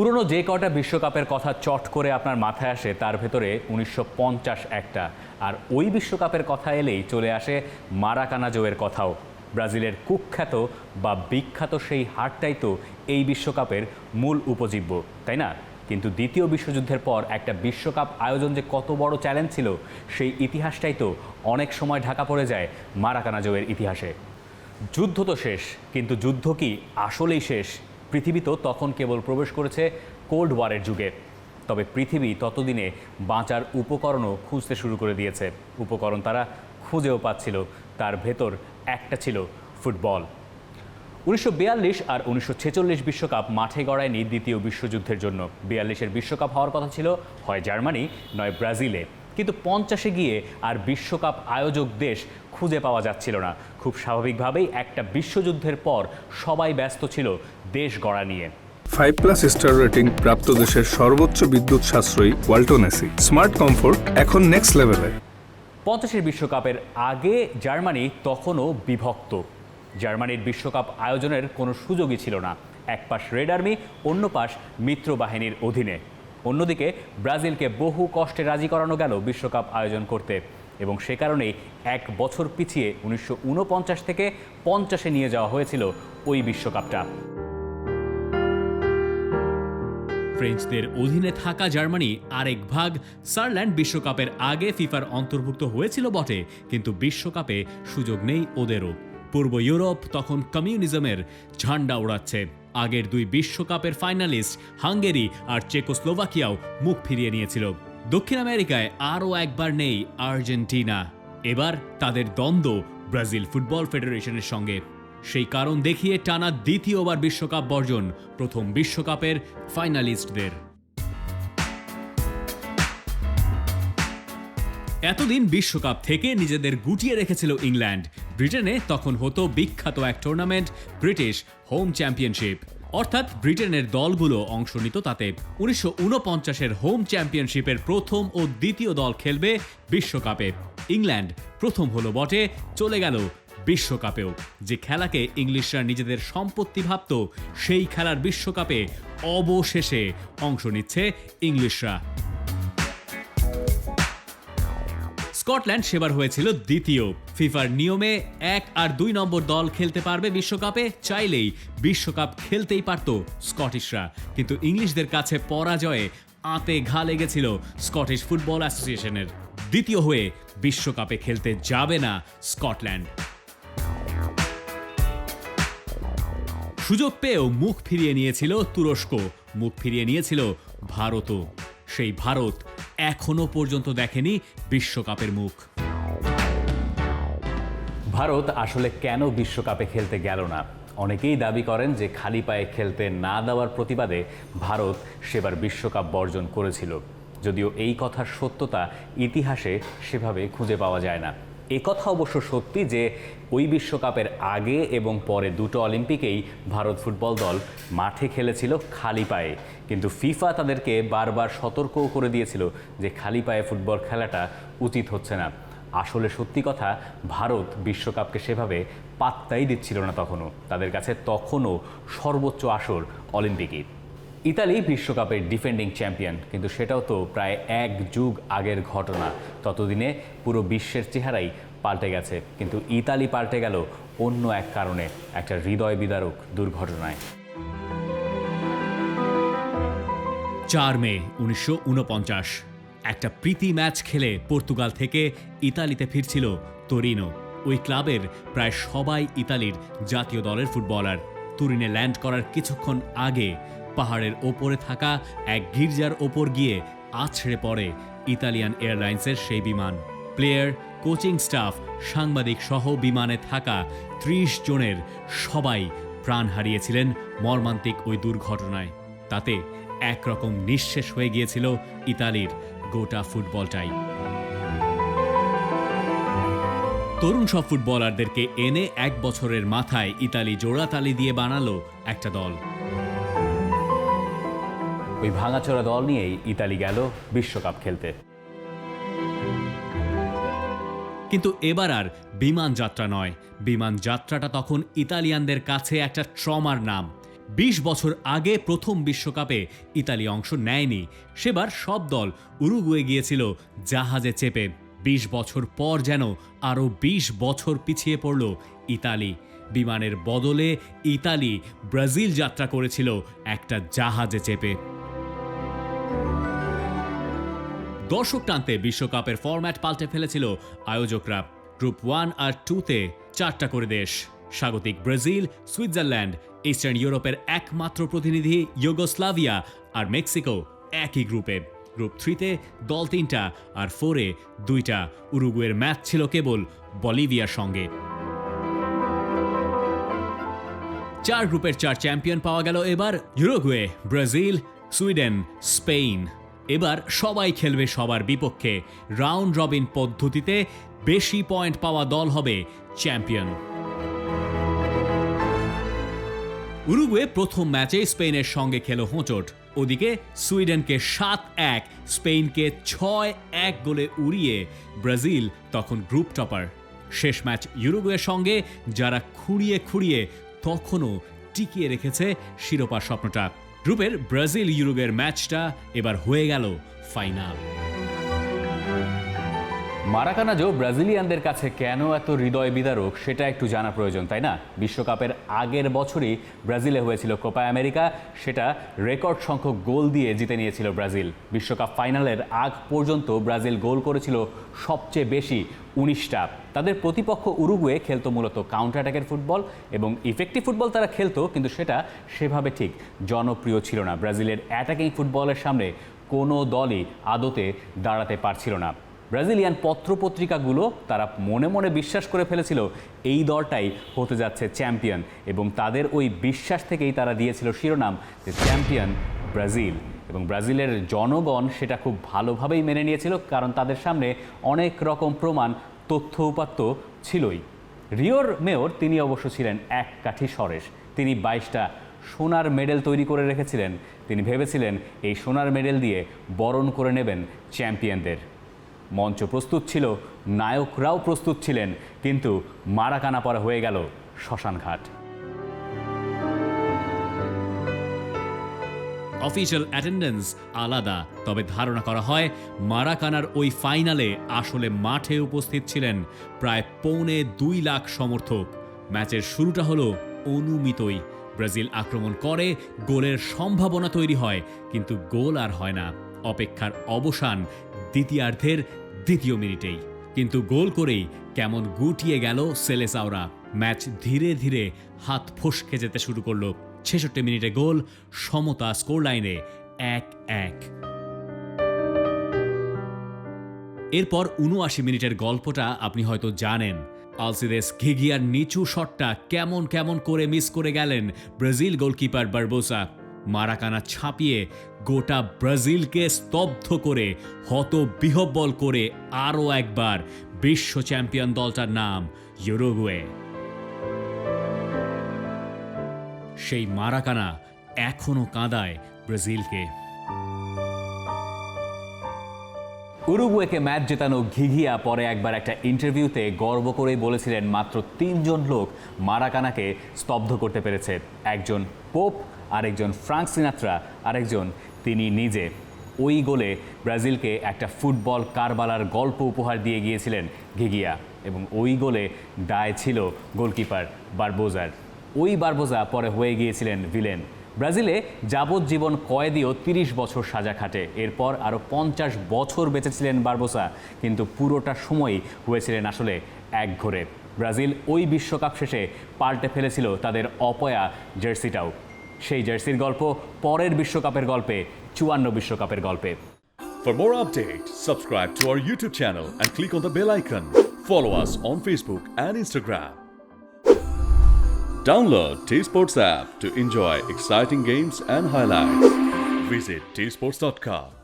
পুরনো যে কটা বিশ্বকাপের কথা চট করে আপনার মাথায় আসে তার ভেতরে ১৯৫০ একটা, আর ওই বিশ্বকাপের কথা এলেই চলে আসে মারাকানা জয়ের কথাও। ব্রাজিলের কুখ্যাত বা বিখ্যাত সেই হারটাই তো এই বিশ্বকাপের মূল উপজীব্য, তাই না? কিন্তু দ্বিতীয় বিশ্বযুদ্ধের পর একটা বিশ্বকাপ আয়োজন যে কত বড় চ্যালেঞ্জ ছিল সেই ইতিহাসটাই তো অনেক সময় ঢাকা পড়ে যায় মারাকানা জয়ের ইতিহাসে। যুদ্ধ তো শেষ, কিন্তু যুদ্ধ কি আসলেই শেষ? পৃথিবী তো তখন কেবল প্রবেশ করেছে কোল্ড ওয়ারের যুগে। তবে পৃথিবী ততদিনে বাঁচার উপকরণও খুঁজতে শুরু করে দিয়েছে। উপকরণ তারা খুঁজেও পাচ্ছিল, তার ভেতর একটা ছিল ফুটবল। ১৯৪২ আর ১৯৪৬ বিশ্বকাপ মাঠে গড়ায়নি দ্বিতীয় বিশ্বযুদ্ধের জন্য। ৪২-এর বিশ্বকাপ হওয়ার কথা ছিল হয় জার্মানি নয় ব্রাজিলে, কিন্তু ৫০-এ গিয়ে আর বিশ্বকাপ আয়োজক দেশ খুঁজে পাওয়া যাচ্ছিল না। খুব স্বাভাবিকভাবেই একটা বিশ্বযুদ্ধের পর সবাই ব্যস্ত ছিল দেশ গড়া নিয়ে। 5+ স্টার রেটিং প্রাপ্ত দেশের সর্বোচ্চ বিদ্যুৎ সাশ্রয়ী ওয়ালটন এসি। স্মার্ট কমফোর্ট এখন নেক্সট লেভেলে। ৫০-এর বিশ্বকাপের আগে জার্মানি তখনও বিভক্ত। জার্মানির বিশ্বকাপ আয়োজনের কোনো সুযোগই ছিল না। এক পাশ রেড আর্মি, অন্য পাশ মিত্র বাহিনীর অধীনে। অন্যদিকে ব্রাজিলকে বহু কষ্টে রাজি করানো গেল বিশ্বকাপ আয়োজন করতে, এবং সে কারণেই এক বছর পিছিয়ে ১৯৪৯ থেকে ৫০-এ নিয়ে যাওয়া হয়েছিল ওই বিশ্বকাপটা। ফ্রেঞ্চদের অধীনে থাকা জার্মানি আরেক ভাগ সারল্যান্ড বিশ্বকাপের আগে ফিফার অন্তর্ভুক্ত হয়েছিল বটে, কিন্তু বিশ্বকাপে সুযোগ নেই ওদেরও। পূর্ব ইউরোপ তখন কমিউনিজমের ঝান্ডা ওড়াচ্ছে। আগের দুই বিশ্বকাপের ফাইনালিস্ট হাঙ্গেরি আর চেকোস্লোভাকিয়াও মুখ ফিরিয়ে নিয়েছিল। দক্ষিণ আমেরিকায় আরও একবার নেই আর্জেন্টিনা। এবার তাদের দ্বন্দ্ব ব্রাজিল ফুটবল ফেডারেশনের সঙ্গে। সেই কারণ দেখিয়ে টানা দ্বিতীয়বার বিশ্বকাপ বর্জন প্রথম বিশ্বকাপের ফাইনালিস্টদের। এতদিন বিশ্বকাপ থেকে নিজেদের গুটিয়ে রেখেছিল ইংল্যান্ড। ব্রিটেনে তখন হতো বিখ্যাত এক টুর্নামেন্ট, ব্রিটিশ হোম চ্যাম্পিয়নশিপ, অর্থাৎ ব্রিটেনের দলগুলো অংশ নিত তাতে। ১৯৪৯-এর হোম চ্যাম্পিয়নশিপের প্রথম ও দ্বিতীয় দল খেলবে বিশ্বকাপে। ইংল্যান্ড প্রথম হলো বটে, চলে গেল বিশ্বকাপেও। যে খেলাকে ইংলিশরা নিজেদের সম্পত্তি ভাবত, সেই খেলার বিশ্বকাপে অবশেষে অংশ নিচ্ছে ইংলিশরা। স্কটল্যান্ড সেবার হয়েছিল দ্বিতীয়। ফিফার নিয়মে ১ আর ২ নম্বর দল খেলতে পারবে বিশ্বকাপে, চাইলেই বিশ্বকাপ খেলতেই পারত স্কটিশরা। কিন্তু ইংলিশদের কাছে পরাজয়ে আঁতে ঘা লেগেছিল স্কটিশ ফুটবল অ্যাসোসিয়েশনের। দ্বিতীয় হয়ে বিশ্বকাপে খেলতে যাবে না স্কটল্যান্ড। সুযোগ পেয়েও মুখ ফিরিয়ে নিয়েছিল তুরস্ক, মুখ ফিরিয়ে নিয়েছিল ভারতও। সেই ভারত এখনো পর্যন্ত দেখেনি বিশ্বকাপের মুখ। ভারত আসলে কেন বিশ্বকাপে খেলতে গেল না? অনেকেই দাবি করেন যে খালি পায়ে খেলতে না দেওয়ার প্রতিবাদে ভারত সেবার বিশ্বকাপ বর্জন করেছিল, যদিও এই কথার সত্যতা ইতিহাসে সেভাবে খুঁজে পাওয়া যায় না। এ কথা অবশ্য সত্যি যে ওই বিশ্বকাপের আগে এবং পরে দুটো অলিম্পিকেই ভারত ফুটবল দল মাঠে খেলেছিল খালি পায়ে, কিন্তু ফিফা তাদেরকে বারবার সতর্কও করে দিয়েছিল যে খালি পায়ে ফুটবল খেলাটা উচিত হচ্ছে না। আসলে সত্যি কথা, ভারত বিশ্বকাপকে সেভাবে পাত্তাই দিচ্ছিল না তখনও। তাদের কাছে তখনও সর্বোচ্চ আসর অলিম্পিকই। ইতালি বিশ্বকাপের ডিফেন্ডিং চ্যাম্পিয়ন, কিন্তু সেটাও তো প্রায় এক যুগ আগের ঘটনা। ততদিনে পুরো বিশ্বের চেহারাই পাল্টে গেছে, কিন্তু ইতালি পাল্টে গেল অন্য এক কারণে, একটা হৃদয় বিদারক দুর্ঘটনায়। ৪ মে ১৯৪৯, একটা প্রীতি ম্যাচ খেলে পর্তুগাল থেকে ইতালিতে ফিরছিল তোরিনো। ওই ক্লাবের প্রায় সবাই ইতালির জাতীয় দলের ফুটবলার। তুরিনে ল্যান্ড করার কিছুক্ষণ আগে পাহাড়ের ওপরে থাকা এক গির্জার ওপর গিয়ে আছড়ে পড়ে ইতালিয়ান এয়ারলাইন্সের সেই বিমান। প্লেয়ার, কোচিং স্টাফ, সাংবাদিক সহ বিমানে থাকা ৩০ জনের সবাই প্রাণ হারিয়েছিলেন মর্মান্তিক ওই দুর্ঘটনায়। তাতে একরকম নিঃশেষ হয়ে গিয়েছিল ইতালির গোটা ফুটবলটাই। তরুণ সব ফুটবলারদেরকে এনে এক বছরের মাথায় ইতালি জোড়াতালি দিয়ে বানালো একটা দল। ওই ভাঙাচোরা দল নিয়েই ইতালি গেল বিশ্বকাপ খেলতে। কিন্তু এবার আর বিমান যাত্রা নয়। বিমান যাত্রাটা তখন ইতালিয়ানদের কাছে একটা ট্রমার নাম। 20 বছর আগে প্রথম বিশ্বকাপে ইতালি অংশ নেয়নি। সেবার সব দল উরুগুয়ে গিয়েছিল জাহাজে চেপে। 20 বছর পর যেন আরও 20 বছর পিছিয়ে পড়ল ইতালি। বিমানের বদলে ইতালি ব্রাজিল যাত্রা করেছিল একটা জাহাজে চেপে। দর্শক টানতে বিশ্বকাপের ফরম্যাট পাল্টে ফেলেছিল আয়োজকরা। গ্রুপ 1 আর 2-তে 4টা করে দেশ, স্বাগতিক ব্রাজিল, সুইজারল্যান্ড, ইস্টার্ন ইউরোপের একমাত্র প্রতিনিধি ইউগোস্লাভিয়া আর মেক্সিকো একই গ্রুপে। গ্রুপ 3-তে দল 3টা আর 4-এ 2টা। উরুগুয়ের ম্যাচ ছিল কেবল বলিভিয়ার সঙ্গে। 4 গ্রুপের 4 চ্যাম্পিয়ন পাওয়া গেল এবার। Uruguay, Brazil, Sweden, Spain. এবার সবাই খেলবে সবার বিপক্ষে। রাউন্ড রবিন পদ্ধতিতে বেশি পয়েন্ট পাওয়া দল হবে চ্যাম্পিয়ন। উরুগুয়ে প্রথম ম্যাচে স্পেনের সঙ্গে খেলো হোঁচট। ওদিকে সুইডেনকে 7-1, স্পেনকে 6-1 গোলে উড়িয়ে ব্রাজিল তখন গ্রুপ টপার। শেষ ম্যাচ উরুগুয়ের সঙ্গে, যারা খুঁড়িয়ে তখনও টিকিয়ে রেখেছে শিরোপার স্বপ্নটা। গ্রুপের ব্রাজিল উরুগুয়ের ম্যাচটা এবার হয়ে গেল ফাইনাল। মারাকানাজো ব্রাজিলিয়ানদের কাছে কেন এত হৃদয় বিদারক সেটা একটু জানা প্রয়োজন, তাই না? বিশ্বকাপের আগের বছরই ব্রাজিলে হয়েছিল কোপা আমেরিকা। সেটা রেকর্ড সংখ্যক গোল দিয়ে জিতে নিয়েছিল ব্রাজিল। বিশ্বকাপ ফাইনালের আগ পর্যন্ত ব্রাজিল গোল করেছিল সবচেয়ে বেশি, 19টা। তাদের প্রতিপক্ষ উরুগুয়ে খেলতো মূলত কাউন্টার অ্যাটাকের ফুটবল এবং ইফেক্টিভ ফুটবল তারা খেলতো, কিন্তু সেটা সেভাবে ঠিক জনপ্রিয় ছিল না। ব্রাজিলের অ্যাটাকিং ফুটবলের সামনে কোনো দলই আদতে দাঁড়াতে পারছিল না। ব্রাজিলিয়ান পত্রপত্রিকাগুলো তারা মনে মনে বিশ্বাস করে ফেলেছিল এই দলটাই হতে যাচ্ছে চ্যাম্পিয়ন, এবং তাদের ওই বিশ্বাস থেকেই তারা দিয়েছিল শিরোনাম যে চ্যাম্পিয়ন ব্রাজিল। এবং ব্রাজিলের জনগণ সেটা খুব ভালোভাবেই মেনে নিয়েছিল, কারণ তাদের সামনে অনেক রকম প্রমাণ, তথ্য উপাত্ত ছিলই। রিওর মেয়র তিনি অবশ্য ছিলেন এক কাঠি সরেশ। তিনি 22টা সোনার মেডেল তৈরি করে রেখেছিলেন। তিনি ভেবেছিলেন এই সোনার মেডেল দিয়ে বরণ করে নেবেন চ্যাম্পিয়নদের। মঞ্চ প্রস্তুত ছিল, নায়করাও প্রস্তুত ছিলেন, কিন্তু মারাকানা পরে হয়ে গেল শ্মশানঘাট। অফিশিয়াল অ্যাটেন্ডেন্স আলাদা, তবে ধারণা করা হয় মারাকানার ওই ফাইনালে আসলে মাঠে উপস্থিত ছিলেন প্রায় 2.25 লাখ সমর্থক। ম্যাচের শুরুটা হলো অনুমিতই। ব্রাজিল আক্রমণ করে, গোলের সম্ভাবনা তৈরি হয়, কিন্তু গোল আর হয় না। অপেক্ষার অবসান দ্বিতীয়ার্ধের 2য় মিনিটেই। কিন্তু গোল করেই কেমন গুটিয়ে গেল সেলেসাওরা। ম্যাচ ধীরে ধীরে হাত ফসকে যেতে শুরু করলো। 66 মিনিটে গোল, সমতা স্কোর লাইনে 1-1। এরপর 79 মিনিটের গল্পটা আপনি হয়তো জানেন। আলসিদেস ঘিঘিয়ার নিচু শটটা কেমন করে মিস করে গেলেন ব্রাজিল গোলকিপার বারবোসা। মারাকানা ছাপিয়ে গোটা ব্রাজিলকে স্তব্ধ করে, হতবিহ্বল করে আরও একবার বিশ্ব চ্যাম্পিয়ন দলটার নাম উরুগুয়ে। সেই মারাকানা এখনো কাঁদায় ব্রাজিলকে। উরুগুয়েকে ম্যাচ জেতানো ঘিঘিয়া পরে একবার একটা ইন্টারভিউতে গর্ব করেই বলেছিলেন মাত্র 3 জন লোক মারাকানাকে স্তব্ধ করতে পেরেছে। একজন পোপ, আরেকজন ফ্রাঙ্ক সিনাত্রা, আরেকজন তিনি নিজে। ওই গোলে ব্রাজিলকে একটা ফুটবল কারবালার গল্প উপহার দিয়ে গিয়েছিলেন ঘিঘিয়া, এবং ওই গোলে দায় ছিল গোলকিপার বারবোজার। ওই বারবোজা পরে হয়ে গিয়েছিলেন ভিলেন। ব্রাজিলে যাবজ্জীবন কয়েদিও 30 বছর সাজা খাটে। এরপর আরও 50 বছর বেঁচেছিলেন বারবোসা, কিন্তু পুরোটা সময়ই হয়েছিলেন আসলে একঘরে। ব্রাজিল ওই বিশ্বকাপ শেষে পাল্টে ফেলেছিল তাদের অপয়া জার্সিটাও। সেই জার্সির গল্প পরের বিশ্বকাপের গল্পে, 54 বিশ্বকাপের গল্পে। For more updates, subscribe to our YouTube channel and click on the bell icon. Follow us on Facebook and Instagram. Download T-Sports app to enjoy exciting games and highlights. Visit tsports.com.